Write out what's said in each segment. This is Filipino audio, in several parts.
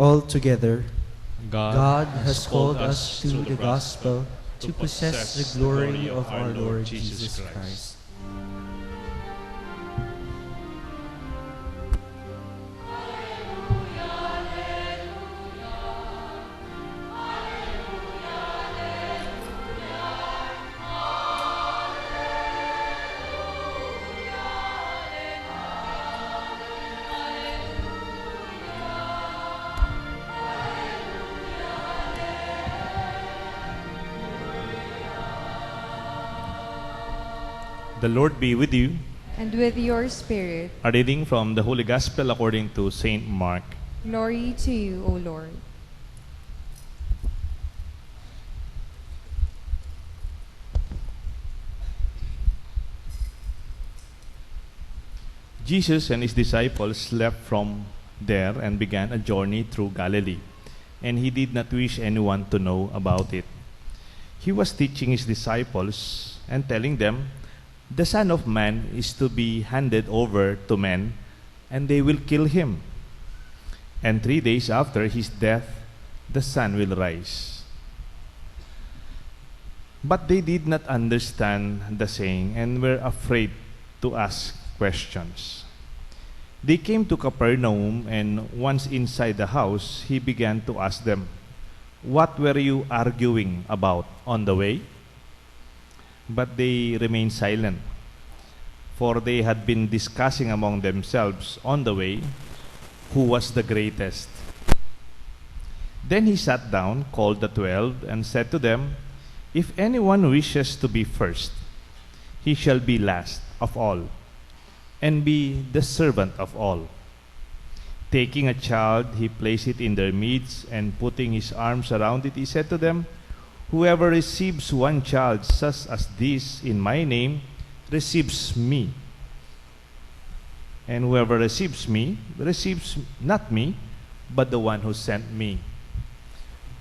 Altogether, God God has called us through the gospel to possess the glory of our Lord Jesus Christ. The Lord be with you. And with your spirit. A reading from the Holy Gospel according to Saint Mark. Glory to you, O Lord. Jesus and his disciples left from there and began a journey through Galilee, and he did not wish anyone to know about it. He was teaching his disciples and telling them, "The Son of Man is to be handed over to men, and they will kill him. And 3 days after his death, the Son will rise." But they did not understand the saying and were afraid to ask questions. They came to Capernaum, and once inside the house, he began to ask them, "What were you arguing about on the way?" But they remained silent, for they had been discussing among themselves on the way who was the greatest. Then he sat down, called the 12, and said to them, "If anyone wishes to be first, he shall be last of all, and be the servant of all." Taking a child, he placed it in their midst, and putting his arms around it, he said to them, "Whoever receives one child such as this in my name receives me. And whoever receives me receives not me, but the one who sent me."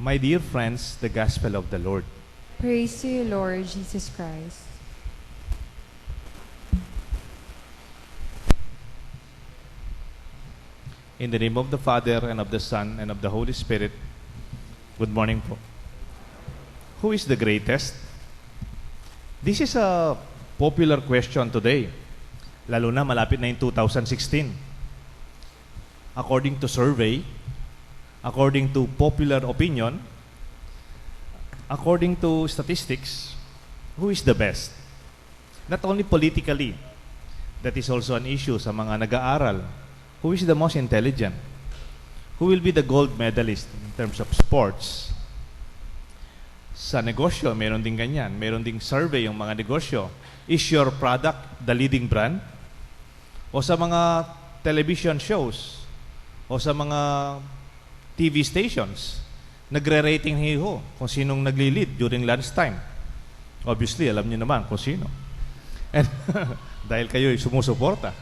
My dear friends, the Gospel of the Lord. Praise to you, Lord Jesus Christ. In the name of the Father, and of the Son, and of the Holy Spirit. Good morning po. Who is the greatest? This is a popular question today. Lalo na malapit na yung 2016. According to survey, according to popular opinion, according to statistics, who is the best? Not only politically, that is also an issue sa mga nag-aaral. Who is the most intelligent? Who will be the gold medalist in terms of sports? Sa negosyo, meron din ganyan. Meron ding survey yung mga negosyo. Is your product the leading brand? O sa mga television shows, o sa mga TV stations, nagre-rating hiho kung sinong nagli-lead during lunchtime. Obviously, alam niyo naman kung sino. And dahil kayo sumusuporta.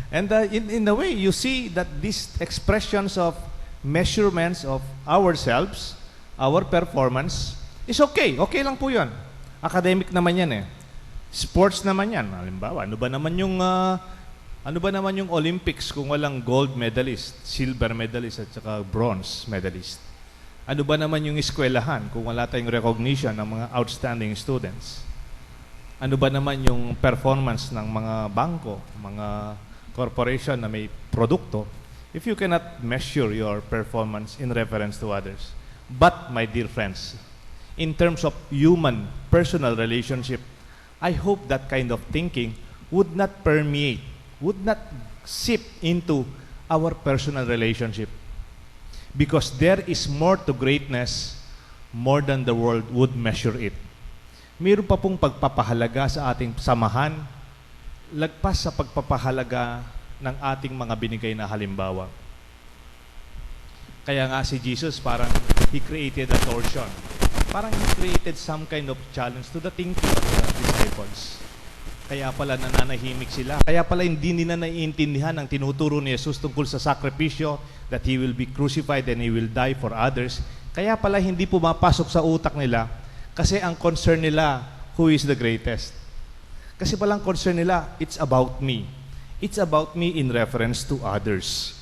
And in a way, you see that these expressions of measurements of ourselves, our performance, is okay. Okay lang po yun. Academic naman yan eh. Sports naman yan. Halimbawa, ano ba naman yung Olympics kung walang gold medalist, silver medalist, at saka bronze medalist? Ano ba naman yung eskwelahan kung wala tayong recognition ng mga outstanding students? Ano ba naman yung performance ng mga bangko, mga corporation na may produkto, if you cannot measure your performance in reference to others? But, my dear friends, in terms of human, personal relationship, I hope that kind of thinking would not permeate, would not seep into our personal relationship. Because there is more to greatness, more than the world would measure it. Mayroon pa pong pagpapahalaga sa ating samahan, lagpas sa pagpapahalaga ng ating mga binigay na halimbawa. Kaya nga si Jesus parang he created a torsion. Parang he created some kind of challenge to the thinking of the disciples. Kaya pala nananahimik sila. Kaya pala hindi nila naiintindihan ang tinuturo ni Jesus tungkol sa sakripisyo, that He will be crucified and He will die for others. Kaya pala hindi pumapasok sa utak nila kasi ang concern nila, who is the greatest? Kasi palang concern nila, it's about me. It's about me in reference to others.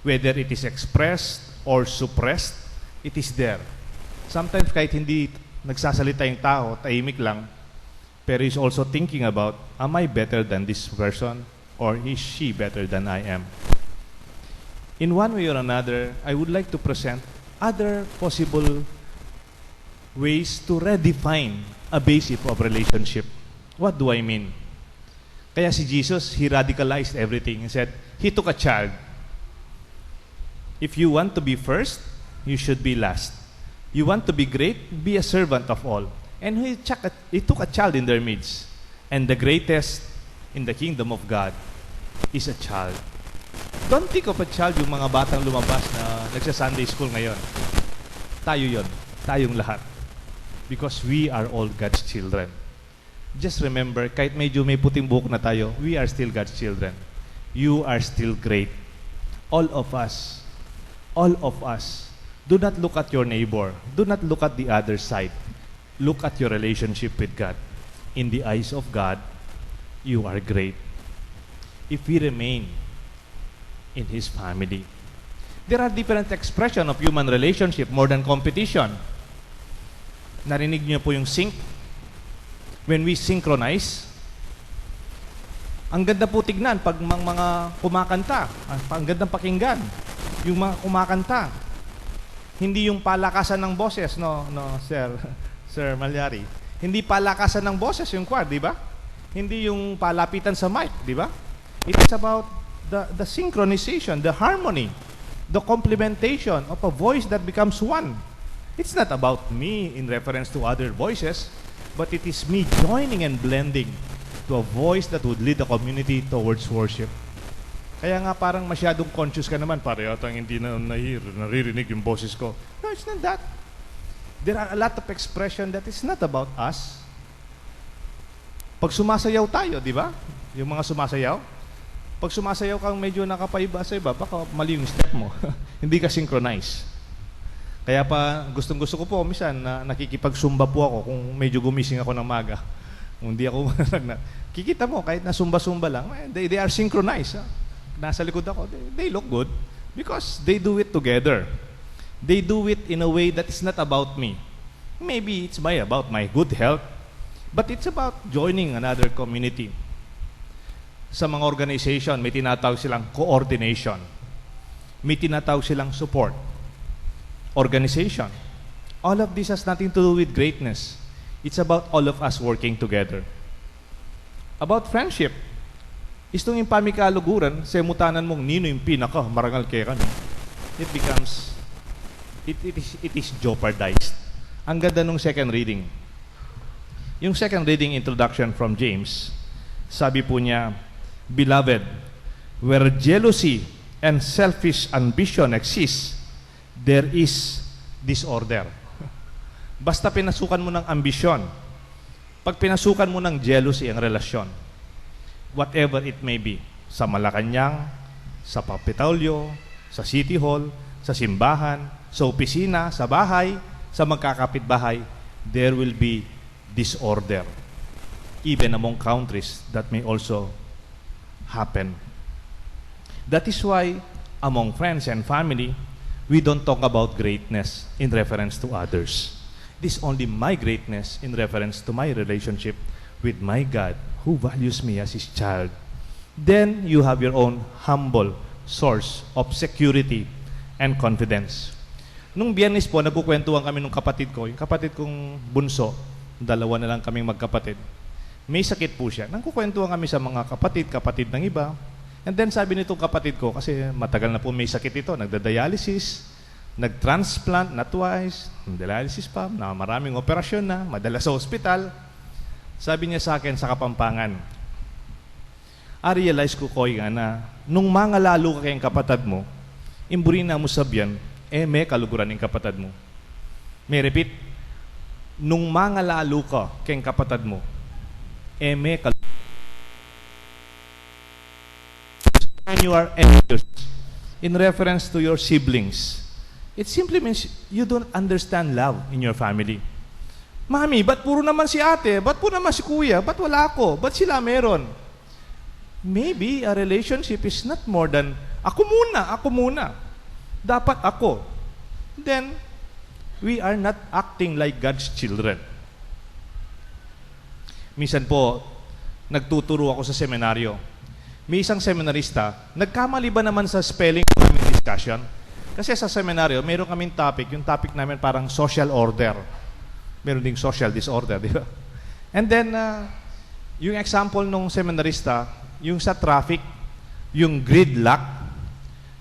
Whether it is expressed or suppressed, it is there. Sometimes kahit hindi nagsasalita yung tao, tahimik lang, pero he's also thinking about, am I better than this person? Or is she better than I am? In one way or another, I would like to present other possible ways to redefine a basis of relationship. What do I mean? Kaya si Jesus, He radicalized everything. He said, He took a child. If you want to be first, you should be last. You want to be great, be a servant of all. And He took a child in their midst. And the greatest in the kingdom of God is a child. Don't think of a child, yung mga batang lumabas na nagsa-Sunday school ngayon. Tayo yon, tayong lahat. Because we are all God's children. Just remember, kahit medyo may puting buhok na tayo, we are still God's children. You are still great. All of us, do not look at your neighbor. Do not look at the other side. Look at your relationship with God. In the eyes of God, you are great. If we remain in His family. There are different expressions of human relationship more than competition. Narinig niyo po yung sync? When we synchronize, ang ganda po tignan pag mga kumakanta. Ang gandang pakinggan. Yung mga kumakanta. Hindi yung palakasan ng boses, no, Sir Malyari. Hindi palakasan ng boses yung choir, di ba? Hindi yung palapitan sa mic, di ba? It is about the synchronization, the harmony, the complementation of a voice that becomes one. It's not about me in reference to other voices, but it is me joining and blending to a voice that would lead the community towards worship. Kaya nga parang masyadong conscious ka naman, pare yatang hindi na naririnig yung boses ko. No, it's not that. There are a lot of expression that is not about us. Pag sumasayaw tayo, di ba? Yung mga sumasayaw, pag sumasayaw kang medyo nakapaiba sa iba, baka mali yung step mo. Hindi ka synchronize. Kaya pa, gustong-gusto ko po, minsan, na nakikipag-sumba po ako kung medyo gumising ako ng maga. Kung hindi ako, kikita mo, kahit na sumba-sumba lang, they are synchronized. Nasa likod ako, they look good because they do it together. They do it in a way that is not about me. Maybe it's about my good health, but it's about joining another community. Sa mga organization, may tinatawag silang coordination. May tinatawag silang support. Organization. All of this has nothing to do with greatness. It's about all of us working together. About friendship. Istong yung pamikaluguran, sa mutanan mong nino yung pinaka, marangal kaya ka, no? It is jeopardized. Ang ganda nung second reading. Yung second reading introduction from James, sabi po niya, Beloved, where jealousy and selfish ambition exist, there is disorder. Basta pinasukan mo ng ambisyon, pag pinasukan mo ng jealousy ang relasyon, whatever it may be, sa Malacanang, sa Kapitolyo, sa City Hall, sa simbahan, sa opisina, sa bahay, sa magkakapitbahay, there will be disorder. Even among countries, that may also happen. That is why, among friends and family, we don't talk about greatness in reference to others. It is only my greatness in reference to my relationship with my God, who values me as His child. Then you have your own humble source of security and confidence. Nung Biyernes po, nagkukwentuhan kami nung kapatid ko, yung kapatid kong bunso, dalawa na lang kaming magkapatid. May sakit po siya. Nagkukwentuhan kami sa mga kapatid ng iba. And then sabi nitong kapatid ko, kasi matagal na po may sakit ito, nagda-dialysis, nag-transplant na twice, dialysis pa, na maraming operasyon na, madala sa ospital. Sabi niya sa akin sa Kapampangan, realize ko koy nga na, nung mga lalo ka kayong kapatid mo, imburi na mo sabyan, may kaluguran ng kapatid mo. May repeat, nung mga lalo ka kayong kapatid mo, may kaluguran. When you are envious, in reference to your siblings, it simply means you don't understand love in your family. Mami, ba't puro naman si ate? Ba't puro naman si kuya? Ba't wala ako? Ba't sila meron? Maybe a relationship is not more than, ako muna. Dapat ako. then we are not acting like God's children. Minsan po, nagtuturo ako sa seminaryo. May isang seminarista, nagkamali ba naman sa spelling ng aming discussion? Kasi sa seminaryo, meron kaming topic. Yung topic namin parang social order. Meron ding social disorder, di ba? And then, yung example nung seminarista, yung sa traffic, yung gridlock,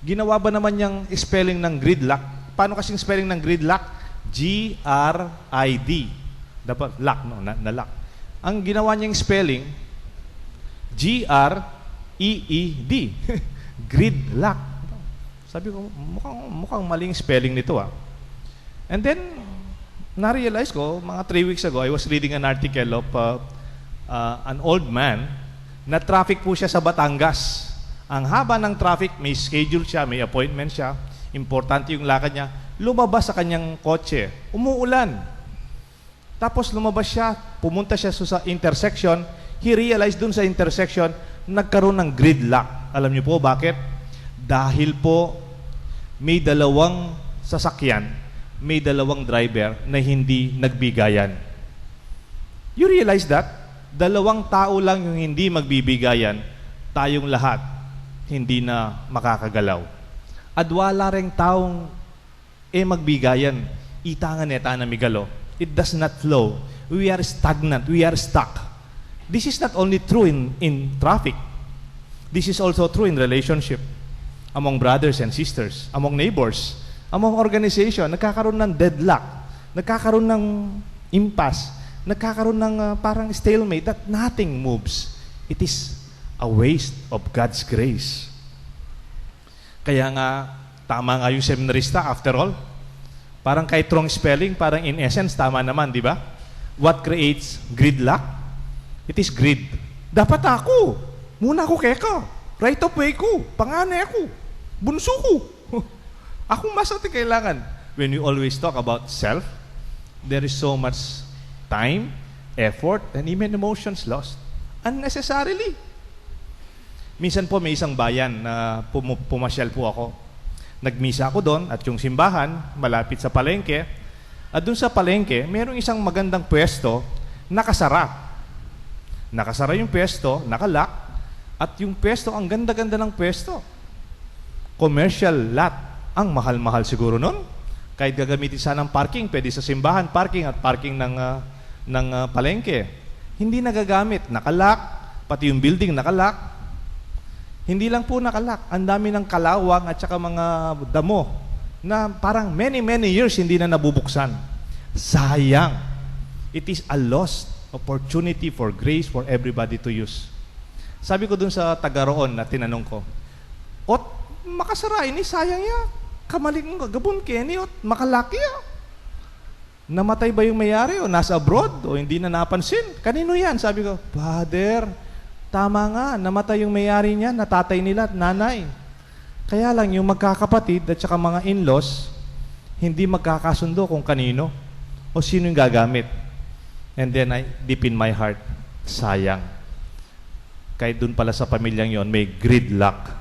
ginawa ba naman yung spelling ng gridlock? Paano kasing spelling ng gridlock? G-R-I-D. Dapat lock, no? Na-lock. Ang ginawa niyang spelling, G-R-E-E-D. Gridlock. Sabi ko, mukhang maling spelling nito ah. And then, na-realize ko, mga 3 weeks ago, I was reading an article of an old man na traffic po siya sa Batangas. Ang haba ng traffic, may schedule siya, may appointment siya, importante yung lakad niya, lumabas sa kanyang kotse, umuulan. Tapos lumabas siya, pumunta siya sa intersection, he realized dun sa intersection, nagkaroon ng gridlock. Alam niyo po bakit? Dahil po may dalawang sasakyan, may dalawang driver na hindi nagbigayan. You realize that? Dalawang tao lang yung hindi magbibigayan, tayong lahat hindi na makakagalaw. At wala ring taong magbigayan, itangan neta na migalo. It does not flow. We are stagnant. We are stuck. This is not only true in traffic. This is also true in relationship. Among brothers and sisters, among neighbors, among organization, nagkakaroon ng deadlock, nagkakaroon ng impasse, nagkakaroon ng parang stalemate that nothing moves. It is a waste of God's grace. Kaya nga, tama nga yung seminarista, after all. Parang kahit wrong spelling, parang in essence, tama naman, di ba? What creates gridlock? It is greed. Dapat ako. Muna ako keka. Right of way ko. Panganay ako. Bunso ko. Ako mas natin kailangan. When you always talk about self, there is so much time, effort, and even emotions lost. Unnecessarily. Minsan po may isang bayan na pumasyal po ako. Nagmisa ako doon at yung simbahan, malapit sa palengke. At doon sa palengke, mayroong isang magandang pwesto, nakasara. Nakasara yung pwesto, nakalock. At yung pwesto, ang ganda-ganda ng pwesto. Commercial lot. Ang mahal-mahal siguro noon. Kahit gagamitin sana ng parking, pwede sa simbahan, parking at parking ng palengke. Hindi nagagamit. Nakalock. Pati yung building nakalock. Hindi lang po nakalak, ang dami ng kalawang at saka mga damo na parang many years hindi na nabubuksan. Sayang. It is a lost opportunity for grace for everybody to use. Sabi ko dun sa taga roon na tinanong ko, ot, makasara ini, sayang ya. Kamaling gabon keni, ot, makalaki ya. Namatay ba yung mayari o nasa abroad o hindi na napansin? Kanino yan? Sabi ko, Father, tama nga, namatay yung may-ari niya, natatay nila at nanay. Kaya lang yung magkakapatid at saka mga in-laws, hindi magkakasundo kung kanino o sino yung gagamit. And then, deep in my heart, sayang. Kahit dun pala sa pamilyang yon may gridlock.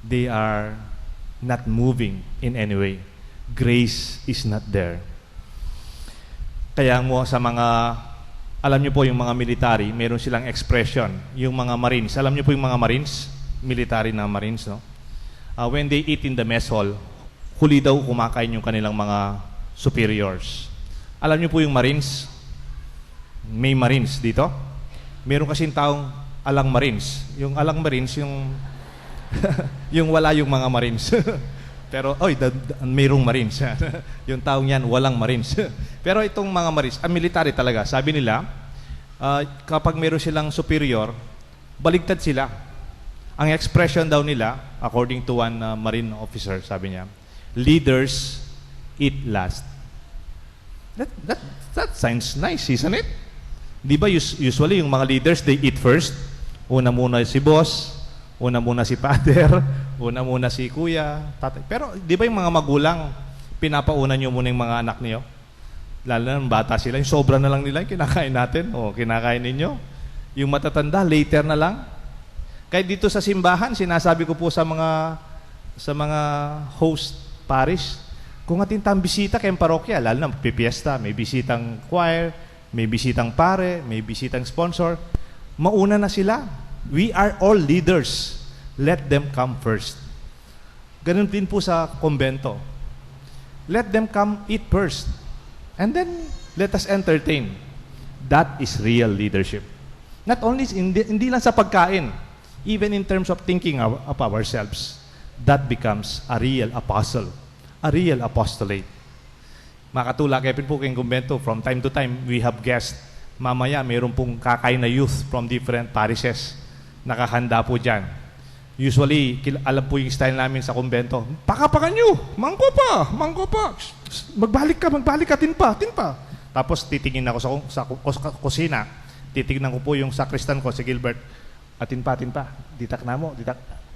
They are not moving in any way. Grace is not there. Kaya mo sa mga alam niyo po yung mga military, meron silang expression. Yung mga Marines, alam niyo po yung mga Marines, military na Marines, no? When they eat in the mess hall, huli daw kumakain yung kanilang mga superiors. Alam niyo po yung Marines, may Marines dito. Meron kasing taong alang Marines. Yung alang Marines, yung yung wala yung mga Marines. Pero, mayroong Marines. Yung taong yan, walang Marines. Pero itong mga Marines, military talaga, sabi nila, kapag meron silang superior, baligtad sila. Ang expression daw nila, according to one Marine officer, sabi niya, leaders eat last. That sounds nice, isn't it? Di ba usually yung mga leaders, they eat first. Una muna si boss, una muna si father, una muna si kuya, tatay. Pero di ba yung mga magulang, pinapauna nyo muna yung mga anak niyo? Lalo na bata sila, yung sobra na lang nila yung kinakain natin, o kinakain ninyo. Yung matatanda, later na lang. Kahit dito sa simbahan, sinasabi ko po sa mga host parish, Kung atin tang bisita kayong parokya, lalo na pipiesta, may bisitang choir, may bisitang pare, may bisitang sponsor, mauna na sila. We are all leaders. Let them come first. Ganun din po sa kumbento. Let them come eat first. And then, let us entertain. That is real leadership. Not only, hindi lang sa pagkain, even in terms of thinking of ourselves, that becomes a real apostle, a real apostolate. Makatula kayo po kayong kumbento, from time to time, we have guests. Mamaya, mayroon pong kakain na youth from different parishes. Nakahanda po dyan. Usually, alam po yung style namin sa kumbento. Pakapakan nyo! Mangko pa! Magbalik ka, tinpa. Tapos titingin ako sa kusina. Titignan ko po yung sakristan ko, si Gilbert. Tinpa. Ditak na mo.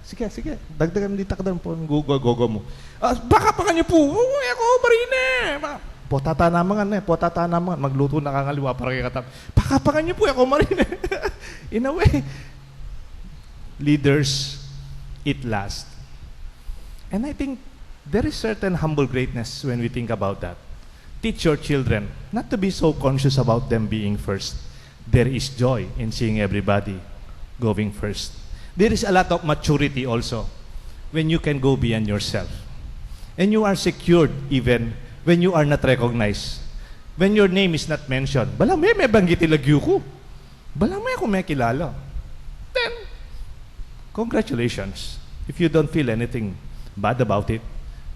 Sige. Dagdagan ditak doon po. Gogo mo. Pakapakan nyo po! Uy, ako, marine! Potata naman. Magluto na kangaliwa para kay katap. Pakapakan nyo po, ako, marine! In a way, leaders eat last. And I think there is certain humble greatness when we think about that. Teach your children not to be so conscious about them being first. There is joy in seeing everybody going first. There is a lot of maturity also when you can go beyond yourself. And you are secured even when you are not recognized. When your name is not mentioned. Bala may banggiti lagyo ko. Bala may ako may kilala. Then, congratulations if you don't feel anything bad about it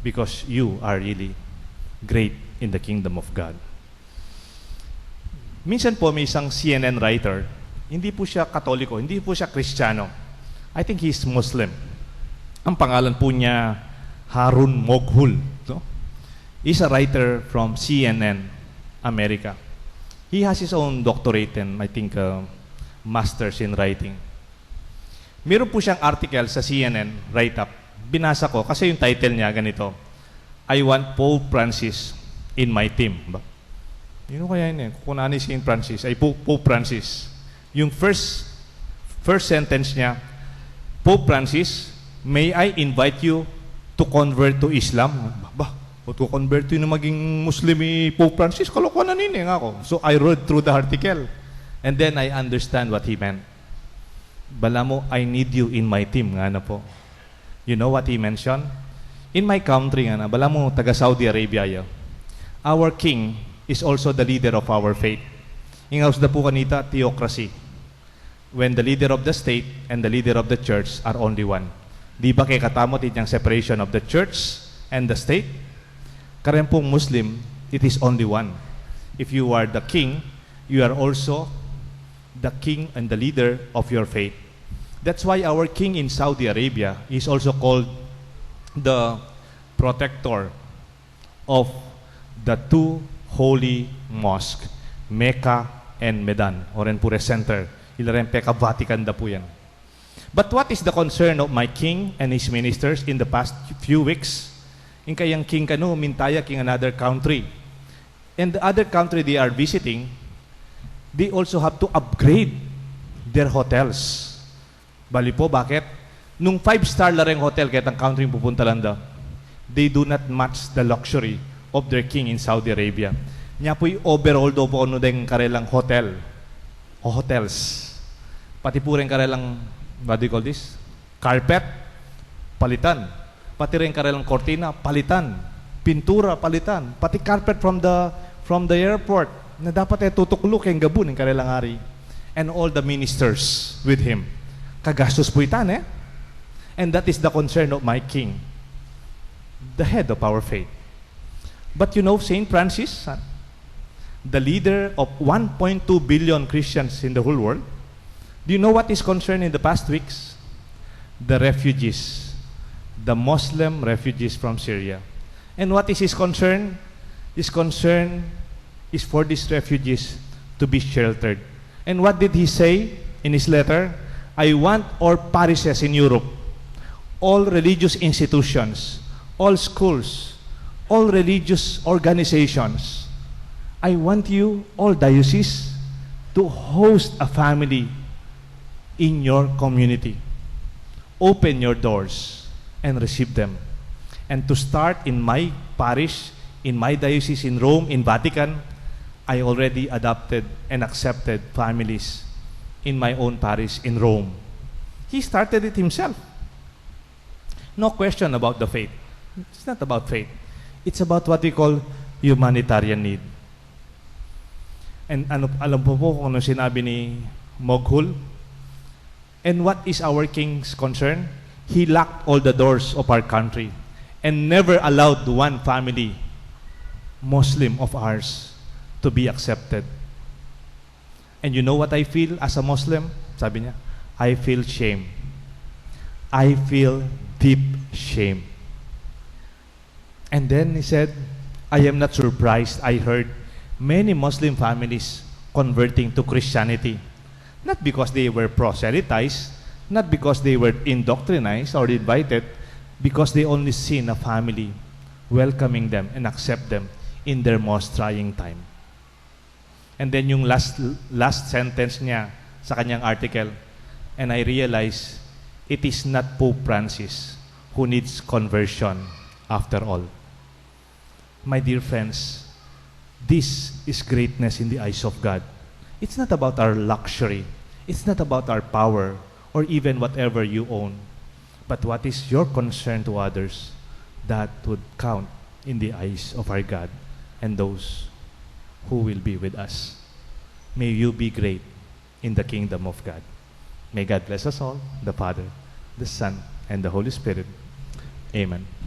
because you are really great in the kingdom of God. Minsan po may isang CNN writer, hindi po siya Katoliko, hindi po siya Kristiyano. I think he's Muslim. Ang pangalan po niya Harun Moghul. No? He's a writer from CNN, America. He has his own doctorate and I think master's in writing. Meron po siyang article sa CNN, write-up. Binasa ko kasi yung title niya ganito, I want Pope Francis in my team. Yun kaya yun eh. Kung ano si Francis, ay Pope Francis. Yung first sentence niya, Pope Francis, may I invite you to convert to Islam? To convert to yung maging Muslim Pope Francis, kalokohan na nini nga ako. So I read through the article and then I understand what he meant. Bala mo, I need you in my team nga na po. You know what he mentioned? In my country nga na, bala mo, taga Saudi Arabia yo. Our king is also the leader of our faith. Ingaws na po kanita, theocracy. When the leader of the state and the leader of the church are only one. Di ba kay katamot yung separation of the church and the state? Karen pong Muslim, it is only one. If you are the king, you are also the king and the leader of your faith. That's why our king in Saudi Arabia is also called the protector of the two holy mosques, Mecca and Medan, Orenpure Center. Ilaren Peka Vatican da po yan. But what is the concern of my king and his ministers in the past few weeks? In kayang king kanu, mintaya king another country. And the other country they are visiting, they also have to upgrade their hotels. Bali po, bakit? Nung 5-star lareng hotel, kahit ang country pupunta lang daw, they do not match the luxury of their king in Saudi Arabia. Nya po'y overall do po ano ding karelang hotel o hotels. Pati po rin karelang, what do you call this? Carpet, palitan. Pati rin karelang kortina, palitan. Pintura, palitan. Pati carpet from the airport na dapat tutuklok yung gabun ng karelang hari. And all the ministers with him. Kagastos po itan eh. And that is the concern of my king, the head of our faith. But you know, Saint Francis, the leader of 1.2 billion Christians in the whole world, do you know what is concerned in the past weeks? The refugees, the Muslim refugees from Syria. And what is his concern? His concern is for these refugees to be sheltered. And what did he say in his letter? I want all parishes in Europe, all religious institutions, all schools, all religious organizations. I want you, all dioceses, to host a family in your community. Open your doors and receive them. And to start in my parish, in my diocese in Rome, in Vatican, I already adopted and accepted families in my own parish in Rome. He started it himself. No question about the faith. It's not about faith. It's about what we call humanitarian need. And alam po kung ano sinabi ni Moghul? And what is our king's concern? He locked all the doors of our country and never allowed one family, Muslim of ours, to be accepted. And you know what I feel as a Muslim? Sabi niya, I feel shame. I feel deep shame. And then he said, I am not surprised. I heard many Muslim families converting to Christianity. Not because they were proselytized, not because they were indoctrinized or invited, because they only seen a family welcoming them and accept them in their most trying time. And then yung last sentence niya sa kanyang article, and I realized it is not Pope Francis who needs conversion after all. My dear friends, this is greatness in the eyes of God. It's not about our luxury. It's not about our power or even whatever you own. But what is your concern to others, that would count in the eyes of our God and those who will be with us. May you be great in the kingdom of God. May God bless us all, the Father, the Son, and the Holy Spirit. Amen.